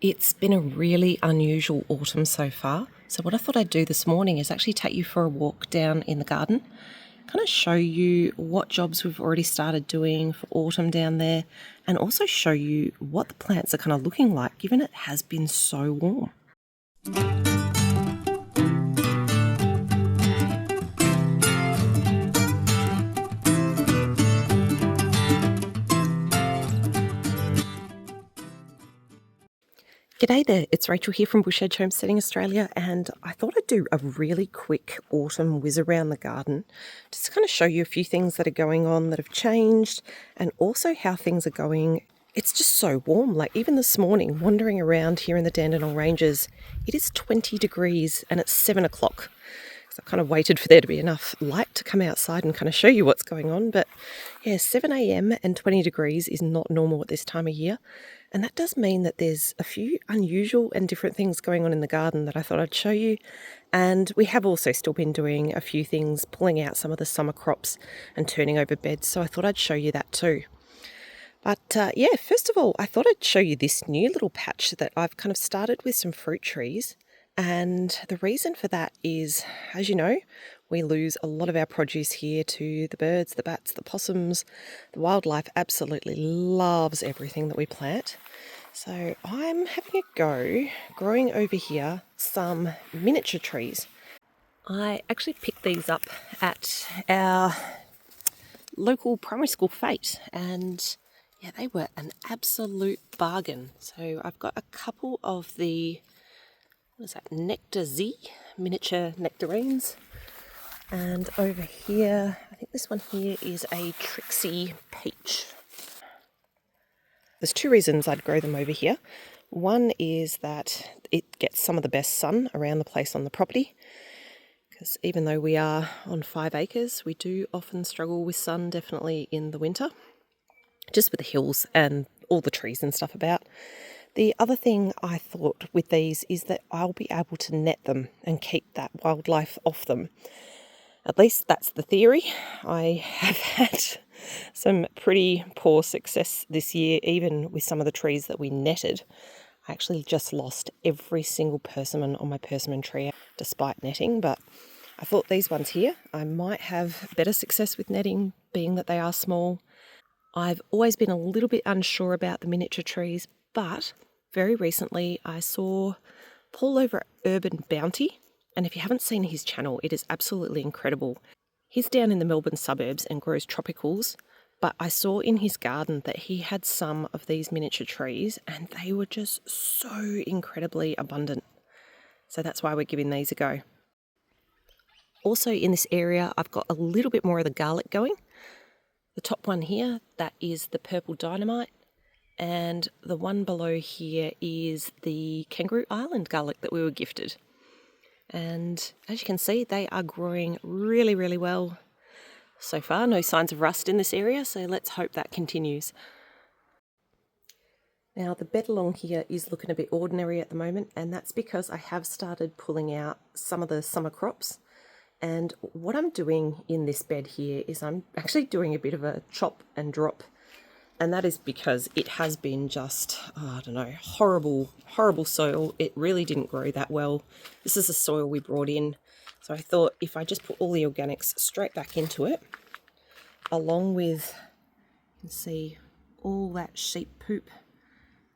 It's been a really unusual autumn so far. So what I thought I'd do this morning is actually take you for a walk down in the garden, kind of show you what jobs we've already started doing for autumn down there, and also show you what the plants are kind of looking like, given it has been so warm. G'day there, it's Rachel here from Bush Edge Homesteading Australia, and I thought I'd do a really quick autumn whiz around the garden just to kind of show you a few things that are going on that have changed, and also how things are going. It's just so warm, like even this morning wandering around here in the Dandenong Ranges, it is 20 degrees and it's 7 o'clock. So I kind of waited for there to be enough light to come outside and kind of show you what's going on. But yeah, 7 a.m. and 20 degrees is not normal at this time of year. And that does mean that there's a few unusual and different things going on in the garden that I thought I'd show you. And we have also still been doing a few things, pulling out some of the summer crops and turning over beds. So I thought I'd show you that too. But yeah, first of all, I thought I'd show you this new little patch that I've kind of started with some fruit trees. And the reason for that is, as you know, we lose a lot of our produce here to the birds, the bats, the possums. The wildlife absolutely loves everything that we plant. So I'm having a go growing over here some miniature trees. I actually picked these up at our local primary school fete, and yeah, they were an absolute bargain. So I've got a couple of the what is that, Nectar Z, miniature nectarines. And over here, I think this one here is a Trixie Peach. There's two reasons I'd grow them over here. One is that it gets some of the best sun around the place on the property, because even though we are on 5 acres, we do often struggle with sun, definitely in the winter, just with the hills and all the trees and stuff about. The other thing I thought with these is that I'll be able to net them and keep that wildlife off them. At least that's the theory. I have had some pretty poor success this year, even with some of the trees that we netted. I actually just lost every single persimmon on my persimmon tree despite netting, but I thought these ones here, I might have better success with netting, being that they are small. I've always been a little bit unsure about the miniature trees, but very recently I saw Paul over at Urban Bounty, and if you haven't seen his channel, it is absolutely incredible. He's down in the Melbourne suburbs and grows tropicals, but I saw in his garden that he had some of these miniature trees and they were just so incredibly abundant. So that's why we're giving these a go. Also in this area, I've got a little bit more of the garlic going. The top one here, that is the purple dynamite. And the one below here is the Kangaroo Island garlic that we were gifted. And as you can see, they are growing really, really well so far. No signs of rust in this area, so let's hope that continues. Now, the bed along here is looking a bit ordinary at the moment, and that's because I have started pulling out some of the summer crops. And what I'm doing in this bed here is I'm actually doing a bit of a chop and drop. And that is because it has been just, I don't know, horrible soil. It really didn't grow that well. This is the soil we brought in. So I thought if I just put all the organics straight back into it, along with, you can see all that sheep poop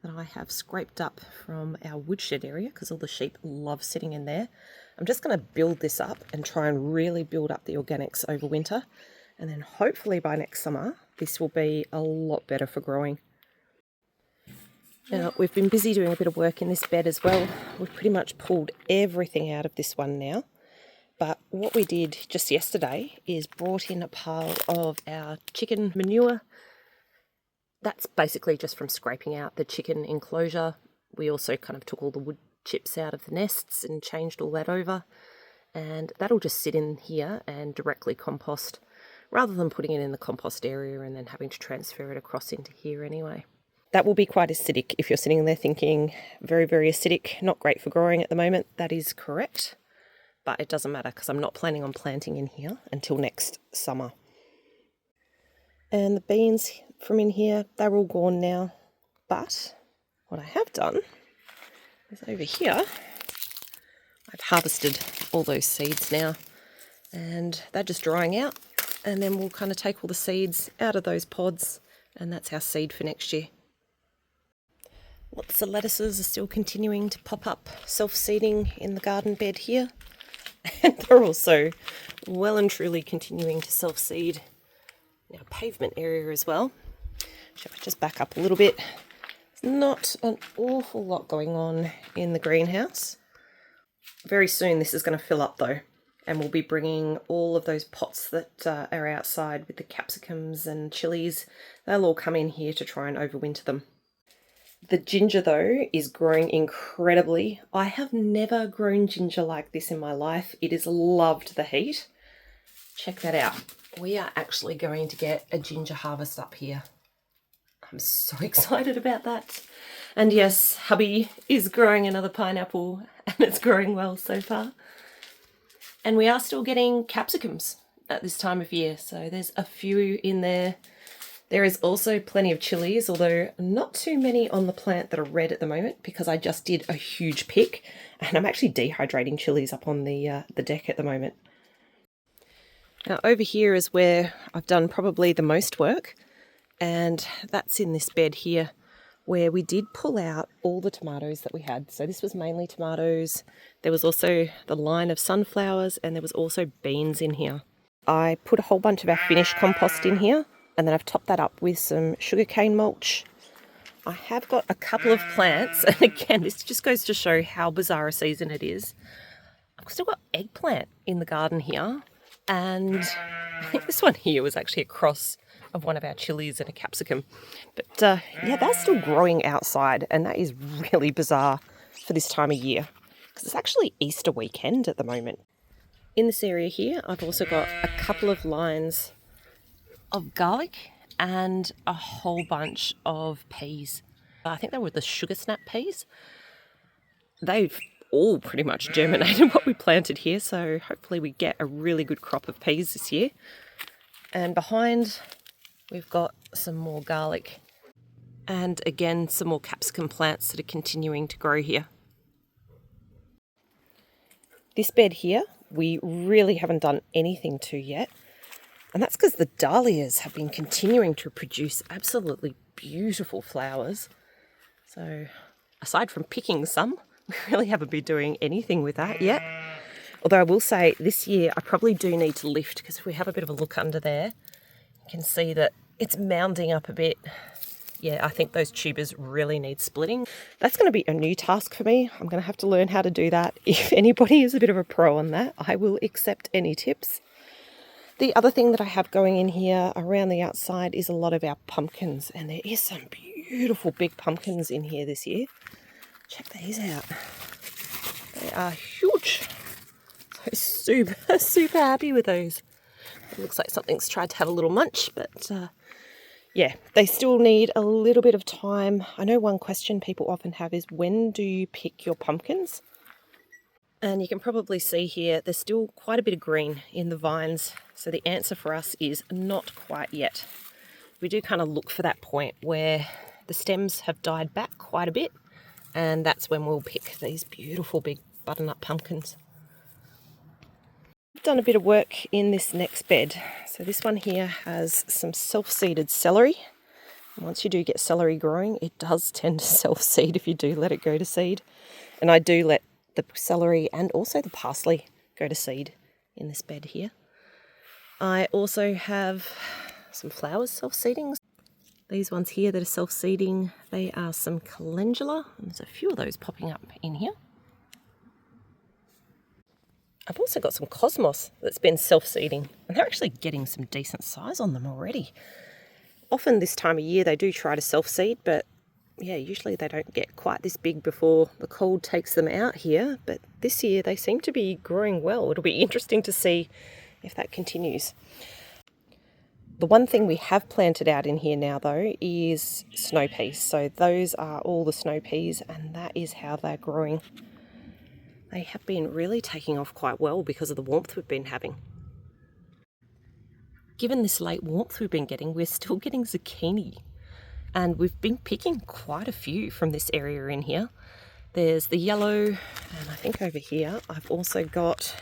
that I have scraped up from our woodshed area, because all the sheep love sitting in there. I'm just going to build this up and try and really build up the organics over winter. And then hopefully by next summer, this will be a lot better for growing. Now, we've been busy doing a bit of work in this bed as well. We've pretty much pulled everything out of this one now. But what we did just yesterday is brought in a pile of our chicken manure. That's basically just from scraping out the chicken enclosure. We also kind of took all the wood chips out of the nests and changed all that over. And that'll just sit in here and directly compost, rather than putting it in the compost area and then having to transfer it across into here anyway. That will be quite acidic if you're sitting there thinking, very, very acidic, not great for growing at the moment. That is correct, but it doesn't matter because I'm not planning on planting in here until next summer. And the beans from in here, they're all gone now. But what I have done is over here. I've harvested all those seeds now, and they're just drying out, and then we'll kind of take all the seeds out of those pods, and that's our seed for next year. Lots of lettuces are still continuing to pop up self-seeding in the garden bed here, and they're also well and truly continuing to self-seed in our pavement area as well. Shall I just back up a little bit? There's not an awful lot going on in the greenhouse. Very soon this is going to fill up though, and we'll be bringing all of those pots that are outside with the capsicums and chilies. They'll all come in here to try and overwinter them. The ginger though is growing incredibly. I have never grown ginger like this in my life. It has loved the heat. Check that out. We are actually going to get a ginger harvest up here. I'm so excited about that. And yes, hubby is growing another pineapple, and it's growing well so far. And we are still getting capsicums at this time of year, so there's a few in there. There is also plenty of chilies, although not too many on the plant that are red at the moment because I just did a huge pick, and I'm actually dehydrating chilies up on the deck at the moment. Now over here is where I've done probably the most work, and that's in this bed here where we did pull out all the tomatoes that we had. So this was mainly tomatoes. There was also the line of sunflowers, and there was also beans in here. I put a whole bunch of our finished compost in here, and then I've topped that up with some sugarcane mulch. I have got a couple of plants, and again, this just goes to show how bizarre a season it is. I've still got eggplant in the garden here, and I think this one here was actually a cross of one of our chilies and a capsicum. But yeah, that's still growing outside, and that is really bizarre for this time of year because it's actually Easter weekend at the moment. In this area here, I've also got a couple of lines of garlic and a whole bunch of peas. I think they were the sugar snap peas. They've all pretty much germinated what we planted here, so hopefully we get a really good crop of peas this year. And behind we've got some more garlic and again some more capsicum plants that are continuing to grow here. This bed here we really haven't done anything to yet, and that's because the dahlias have been continuing to produce absolutely beautiful flowers. So aside from picking some, we really haven't been doing anything with that yet. Although I will say this year I probably do need to lift, because if we have a bit of a look under there, you can see that it's mounding up a bit. Yeah, I think those tubers really need splitting. That's going to be a new task for me. I'm going to have to learn how to do that. If anybody is a bit of a pro on that, I will accept any tips. The other thing that I have going in here around the outside is a lot of our pumpkins, and there is some beautiful big pumpkins in here this year. Check these out. They are huge. So super happy with those. It looks like something's tried to have a little munch, but yeah, they still need a little bit of time. I know one question people often have is, when do you pick your pumpkins? And you can probably see here there's still quite a bit of green in the vines, so the answer for us is not quite yet. We do kind of look for that point where the stems have died back quite a bit, and that's when we'll pick these beautiful big butternut pumpkins. I've done a bit of work in this next bed. So this one here has some self-seeded celery. And once you do get celery growing, it does tend to self-seed if you do let it go to seed. And I do let the celery and also the parsley go to seed in this bed here. I also have some flowers self-seeding. These ones here that are self-seeding, they are some calendula. And there's a few of those popping up in here. I've also got some cosmos that's been self-seeding, and they're actually getting some decent size on them already. Often this time of year they do try to self-seed, but yeah, usually they don't get quite this big before the cold takes them out here. But this year they seem to be growing well. It'll be interesting to see if that continues. The one thing we have planted out in here now though is snow peas. So those are all the snow peas, and that is how they're growing. They have been really taking off quite well because of the warmth we've been having. Given this late warmth we've been getting, we're still getting zucchini. And we've been picking quite a few from this area in here. There's the yellow, and I think over here I've also got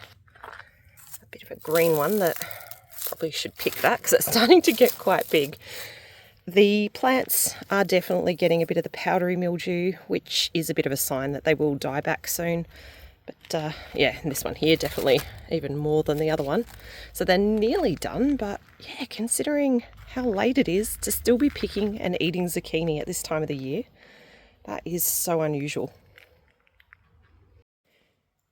a bit of a green one that I probably should pick that because it's starting to get quite big. The plants are definitely getting a bit of the powdery mildew, which is a bit of a sign that they will die back soon. But yeah, and this one here definitely even more than the other one. So they're nearly done, but yeah, considering how late it is to still be picking and eating zucchini at this time of the year, that is so unusual.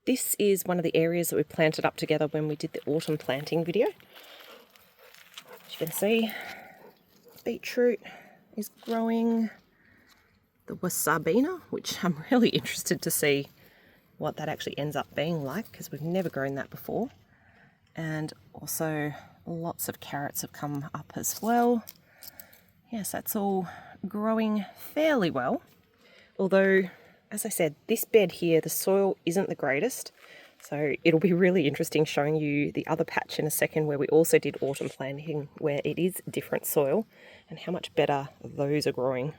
This is one of the areas that we planted up together when we did the autumn planting video. As you can see, beetroot is growing, the wasabina, which I'm really interested to see what that actually ends up being like because we've never grown that before. And also lots of carrots have come up as well. Yes, that's all growing fairly well. Although, as I said, this bed here, the soil isn't the greatest. So it'll be really interesting showing you the other patch in a second where we also did autumn planting, where it is different soil, and how much better those are growing.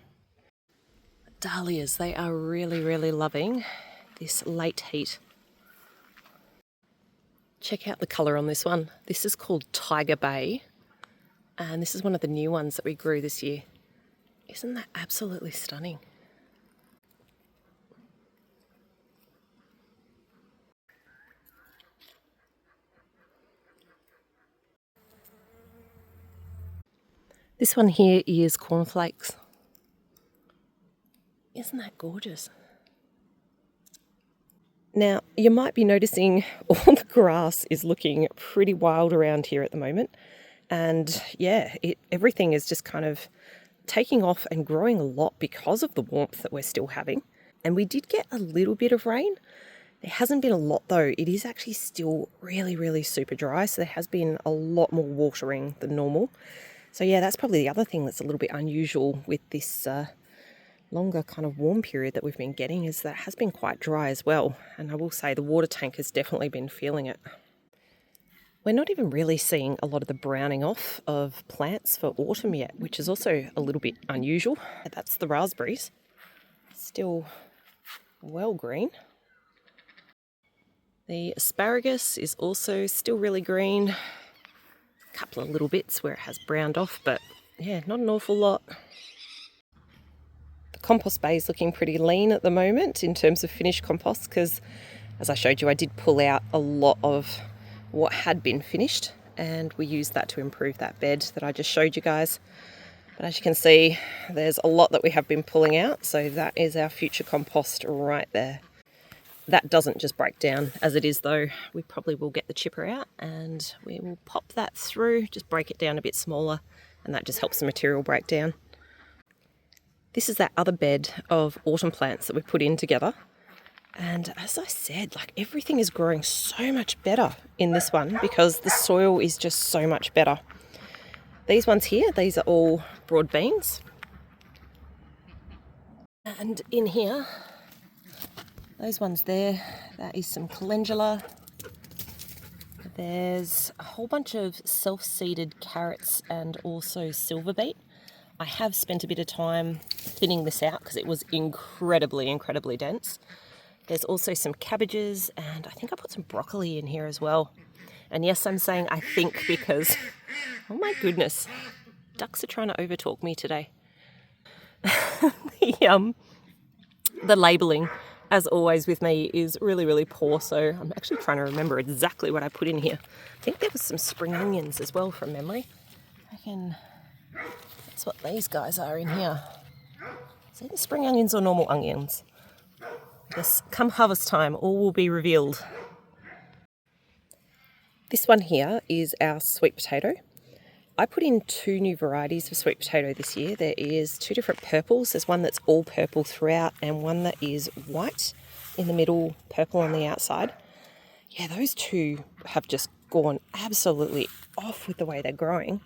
Dahlias, they are really, really loving this late heat. Check out the colour on this one. This is called Tiger Bay, and this is one of the new ones that we grew this year. Isn't that absolutely stunning? This one here is cornflakes. Isn't that gorgeous? Now, you might be noticing all the grass is looking pretty wild around here at the moment. And yeah, everything is just kind of taking off and growing a lot because of the warmth that we're still having. And we did get a little bit of rain. There hasn't been a lot though. It is actually still really, really super dry. So there has been a lot more watering than normal. So yeah, that's probably the other thing that's a little bit unusual with this longer kind of warm period that we've been getting, is that it has been quite dry as well. And I will say the water tank has definitely been feeling it. We're not even really seeing a lot of the browning off of plants for autumn yet, which is also a little bit unusual. That's the raspberries, still well green. The asparagus is also still really green. A couple of little bits where it has browned off, but yeah, not an awful lot. The compost bay is looking pretty lean at the moment in terms of finished compost because, as I showed you, I did pull out a lot of what had been finished and we used that to improve that bed that I just showed you guys. But as you can see, there's a lot that we have been pulling out, so that is our future compost right there. That doesn't just break down as it is though. We probably will get the chipper out and we will pop that through, just break it down a bit smaller, and that just helps the material break down. This is that other bed of autumn plants that we put in together. And as I said, like everything is growing so much better in this one because the soil is just so much better. These ones here, these are all broad beans. And in here, those ones there, that is some calendula. There's a whole bunch of self-seeded carrots and also silver beet. I have spent a bit of time thinning this out because it was incredibly, incredibly dense. There's also some cabbages, and I think I put some broccoli in here as well. And yes, I'm saying I think because, oh my goodness, ducks are trying to overtalk me today. The labelling, as always with me, is really, really poor, so I'm actually trying to remember exactly what I put in here. I think there was some spring onions as well from memory. I reckon that's what these guys are in here. Is it spring onions or normal onions? I guess come harvest time, all will be revealed. This one here is our sweet potato. I put in 2 new varieties of sweet potato this year. There is 2 different purples. There's one that's all purple throughout and one that is white in the middle, purple on the outside. Yeah, those 2 have just gone absolutely off with the way they're growing.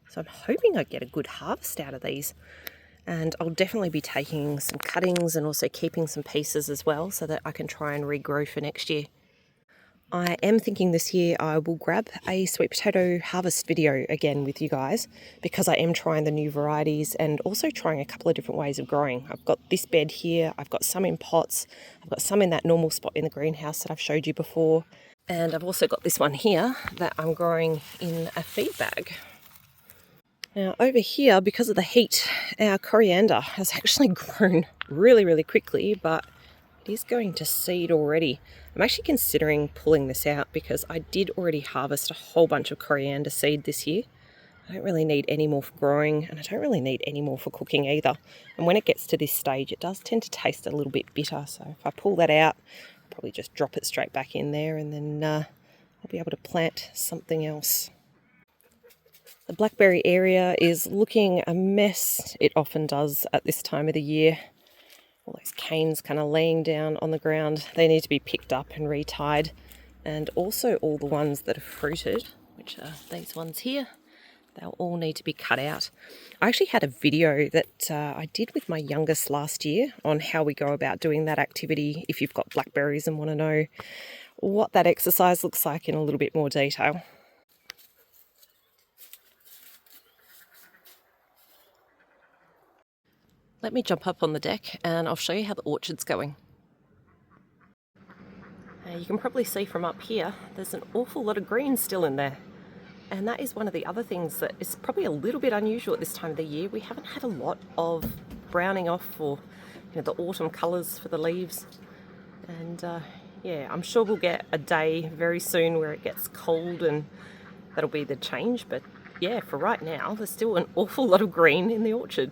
So I'm hoping I get a good harvest out of these. And I'll definitely be taking some cuttings and also keeping some pieces as well so that I can try and regrow for next year. I am thinking this year I will grab a sweet potato harvest video again with you guys, because I am trying the new varieties and also trying a couple of different ways of growing. I've got this bed here, I've got some in pots, I've got some in that normal spot in the greenhouse that I've showed you before, and I've also got this one here that I'm growing in a feed bag. Now over here, because of the heat, our coriander has actually grown really quickly, but it is going to seed already. I'm actually considering pulling this out because I did already harvest a whole bunch of coriander seed this year. I don't really need any more for growing, and I don't really need any more for cooking either. And when it gets to this stage, it does tend to taste a little bit bitter. So if I pull that out, I'll probably just drop it straight back in there, and then I'll be able to plant something else. The blackberry area is looking a mess. It often does at this time of the year. All those canes kind of laying down on the ground, they need to be picked up and retied. And also all the ones that are fruited, which are these ones here, they'll all need to be cut out. I actually had a video that I did with my youngest last year on how we go about doing that activity if you've got blackberries and want to know what that exercise looks like in a little bit more detail. Let me jump up on the deck and I'll show you how the orchard's going. You can probably see from up here, there's an awful lot of green still in there. And that is one of the other things that is probably a little bit unusual at this time of the year. We haven't had a lot of browning off, or the autumn colours for the leaves. And yeah, I'm sure we'll get a day very soon where it gets cold and that'll be the change. But yeah, for right now, there's still an awful lot of green in the orchard.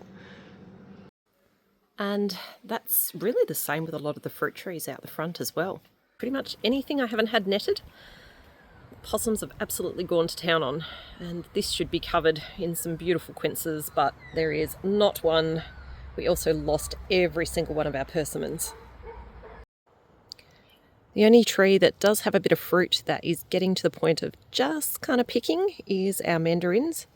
And that's really the same with a lot of the fruit trees out the front as well. Pretty much anything I haven't had netted, possums have absolutely gone to town on. And this should be covered in some beautiful quinces, but there is not one. We also lost every single one of our persimmons. The only tree that does have a bit of fruit that is getting to the point of just kind of picking is our mandarins.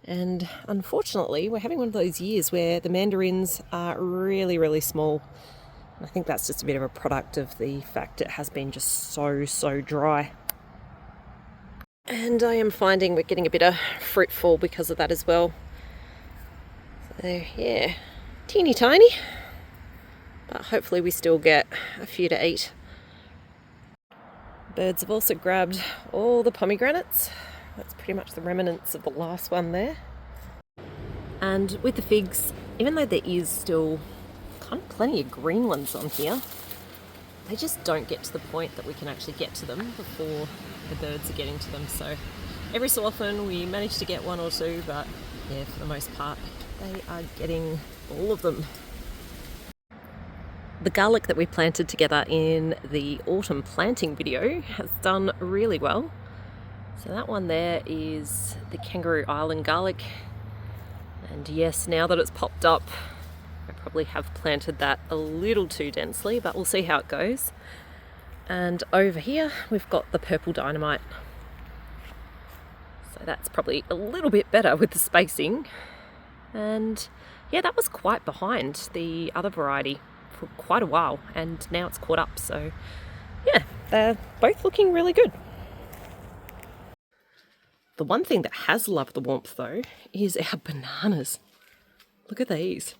And unfortunately, we're having one of those years where the mandarins are really small. I think that's just a bit of a product of the fact it has been just so dry. And I am finding we're getting a bit of fruit fall because of that as well. So yeah, teeny tiny, but hopefully we still get a few to eat. Birds have also grabbed all the pomegranates. That's pretty much the remnants of the last one there. And with the figs, even though there is still kind of plenty of green ones on here, they just don't get to the point that we can actually get to them before the birds are getting to them. So every so often we manage to get one or two, but yeah, for the most part, they are getting all of them. The garlic that we planted together in the autumn planting video has done really well. So that one there is the Kangaroo Island garlic. And yes, now that it's popped up, I probably have planted that a little too densely, but we'll see how it goes. And over here, we've got the purple dynamite. So that's probably a little bit better with the spacing. And yeah, that was quite behind the other variety for quite a while, and now it's caught up. So yeah, they're both looking really good. The one thing that has loved the warmth though is our bananas. Look at these.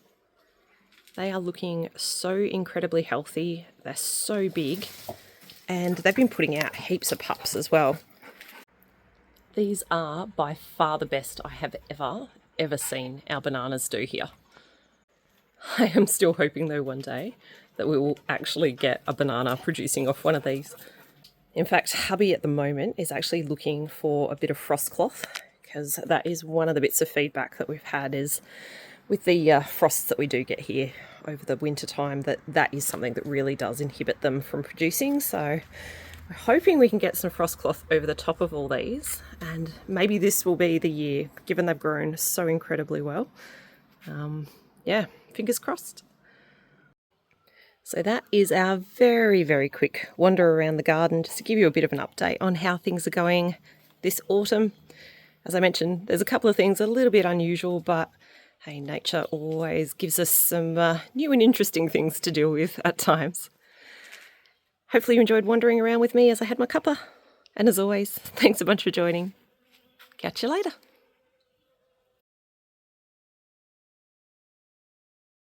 They are looking so incredibly healthy. They're so big, and they've been putting out heaps of pups as well. These are by far the best I have ever seen our bananas do here. I am still hoping though one day that we will actually get a banana producing off one of these. In fact, hubby at the moment is actually looking for a bit of frost cloth, because that is one of the bits of feedback that we've had is with the frosts that we do get here over the winter time, that is something that really does inhibit them from producing. So we're hoping we can get some frost cloth over the top of all these, and maybe this will be the year, given they've grown so incredibly well. Yeah, fingers crossed. So that is our very quick wander around the garden, just to give you a bit of an update on how things are going this autumn. As I mentioned, there's a couple of things a little bit unusual, but hey, nature always gives us some new and interesting things to deal with at times. Hopefully you enjoyed wandering around with me as I had my cuppa. And as always, thanks a bunch for joining. Catch you later.